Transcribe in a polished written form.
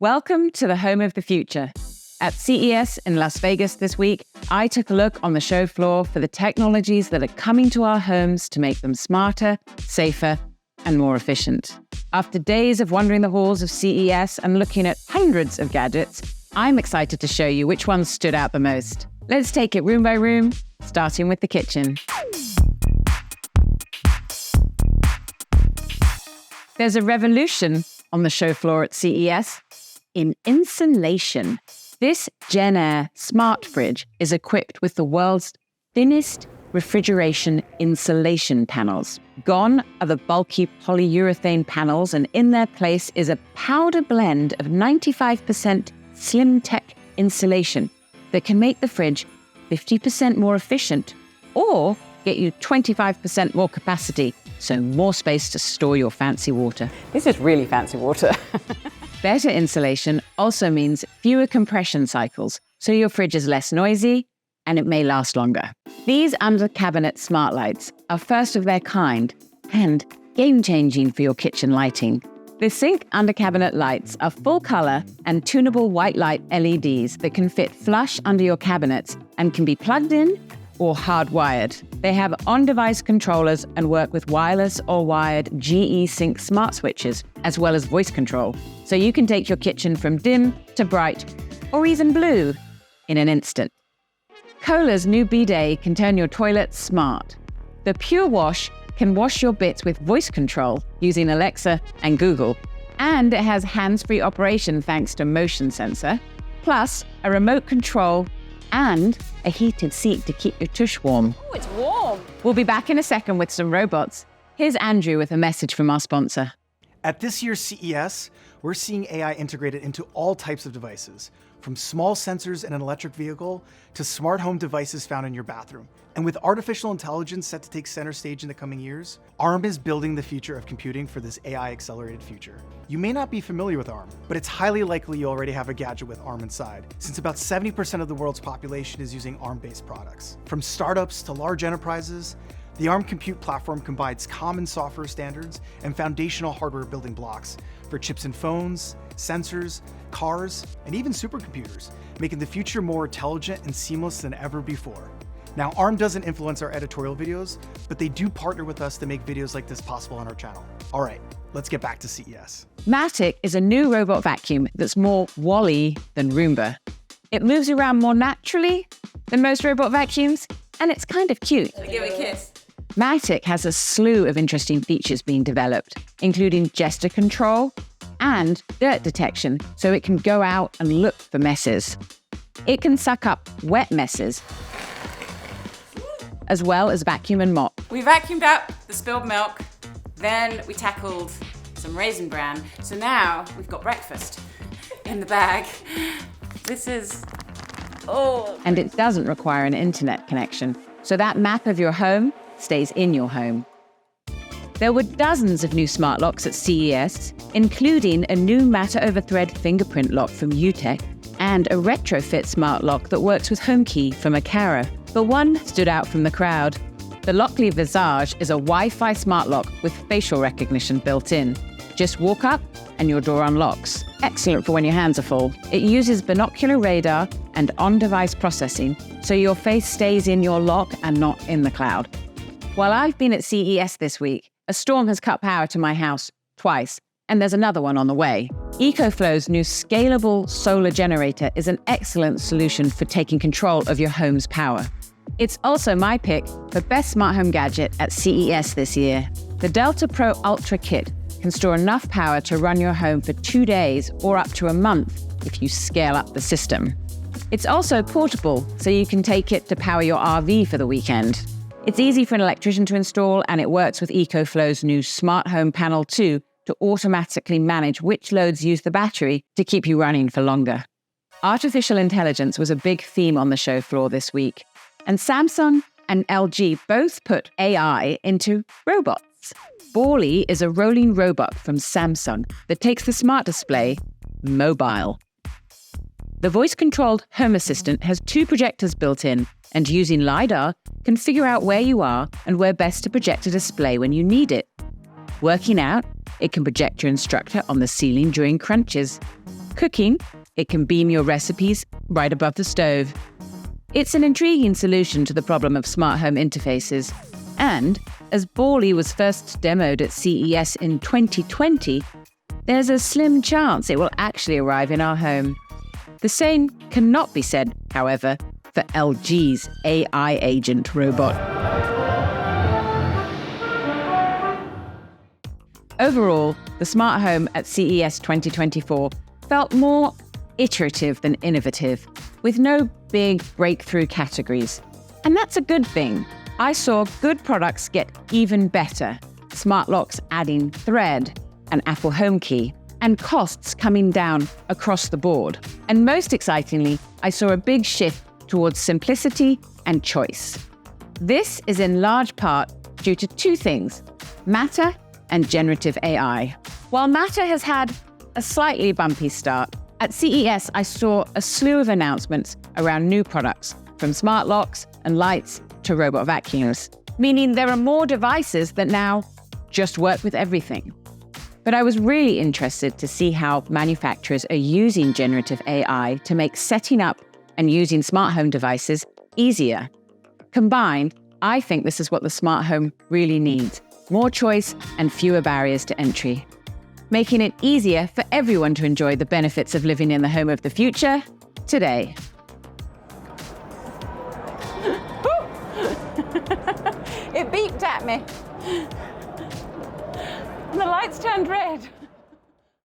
Welcome to the home of the future. At CES in Las Vegas this week, I took a look on the show floor for the technologies that are coming to our homes to make them smarter, safer, and more efficient. After days of wandering the halls of CES and looking at hundreds of gadgets, I'm excited to show you which ones stood out the most. Let's take it room by room, starting with the kitchen. There's a revolution on the show floor at CES in insulation. This JennAir smart fridge is equipped with the world's thinnest refrigeration insulation panels. Gone are the bulky polyurethane panels, and in their place is a powder blend of 95% SlimTech insulation that can make the fridge 50% more efficient or get you 25% more capacity, so more space to store your fancy water. This is really fancy water. Better insulation also means fewer compression cycles, so your fridge is less noisy and it may last longer. These under-cabinet smart lights are first of their kind and game-changing for your kitchen lighting. The Sync under-cabinet lights are full-color and tunable white light LEDs that can fit flush under your cabinets and can be plugged in or hardwired. They have on-device controllers and work with wireless or wired GE Sync smart switches, as well as voice control. So you can take your kitchen from dim to bright, or even blue, in an instant. Kohler's new bidet can turn your toilet smart. The Pure Wash can wash your bits with voice control using Alexa and Google. And it has hands-free operation thanks to motion sensor, plus a remote control and a heated seat to keep your tush warm. Oh, it's warm. We'll be back in a second with some robots. Here's Andrew with a message from our sponsor. At this year's CES, we're seeing AI integrated into all types of devices, from small sensors in an electric vehicle to smart home devices found in your bathroom. And with artificial intelligence set to take center stage in the coming years, ARM is building the future of computing for this AI-accelerated future. You may not be familiar with ARM, but it's highly likely you already have a gadget with ARM inside, since about 70% of the world's population is using ARM-based products. From startups to large enterprises, the ARM compute platform combines common software standards and foundational hardware building blocks for chips in phones, sensors, cars, and even supercomputers, making the future more intelligent and seamless than ever before. Now, ARM doesn't influence our editorial videos, but they do partner with us to make videos like this possible on our channel. All right, let's get back to CES. Matic is a new robot vacuum that's more WALL-E than Roomba. It moves around more naturally than most robot vacuums, and it's kind of cute. Give it a kiss. Matic has a slew of interesting features being developed, including gesture control and dirt detection, so it can go out and look for messes. It can suck up wet messes, as well as vacuum and mop. We vacuumed up the spilled milk, then we tackled some Raisin Bran. So now we've got breakfast in the bag. This is, And it doesn't require an internet connection, so that map of your home stays in your home. There were dozens of new smart locks at CES, including a new Matter over Thread fingerprint lock from UTech and a retrofit smart lock that works with HomeKey from Aqara. But one stood out from the crowd. The Lockly Visage is a Wi-Fi smart lock with facial recognition built in. Just walk up and your door unlocks. Excellent for when your hands are full. It uses binocular radar and on-device processing, so your face stays in your lock and not in the cloud. While I've been at CES this week, a storm has cut power to my house twice, and there's another one on the way. EcoFlow's new scalable solar generator is an excellent solution for taking control of your home's power. It's also my pick for best smart home gadget at CES this year. The Delta Pro Ultra Kit can store enough power to run your home for 2 days or up to a month if you scale up the system. It's also portable, so you can take it to power your RV for the weekend. It's easy for an electrician to install, and it works with EcoFlow's new Smart Home Panel 2 to automatically manage which loads use the battery to keep you running for longer. Artificial intelligence was a big theme on the show floor this week, and Samsung and LG both put AI into robots. Borley is a rolling robot from Samsung that takes the smart display mobile. The voice-controlled Home Assistant has 2 projectors built in, and using LiDAR can figure out where you are and where best to project a display when you need it. Working out, it can project your instructor on the ceiling during crunches. cooking, it can beam your recipes right above the stove. It's an intriguing solution to the problem of smart home interfaces. And as Borley was first demoed at CES in 2020, there's a slim chance it will actually arrive in our home. The same cannot be said, however, for LG's AI agent robot. Overall, the smart home at CES 2024 felt more iterative than innovative, with no big breakthrough categories. And that's a good thing. I saw good products get even better, smart locks adding Thread and Apple HomeKey, and costs coming down across the board. And most excitingly, I saw a big shift towards simplicity and choice. This is in large part due to two things: Matter and generative AI. While Matter has had a slightly bumpy start, at CES I saw a slew of announcements around new products, from smart locks and lights to robot vacuums, meaning there are more devices that now just work with everything. But I was really interested to see how manufacturers are using generative AI to make setting up and using smart home devices easier. Combined, I think this is what the smart home really needs: more choice and fewer barriers to entry, making it easier for everyone to enjoy the benefits of living in the home of the future today. It beeped at me. And the lights turned red.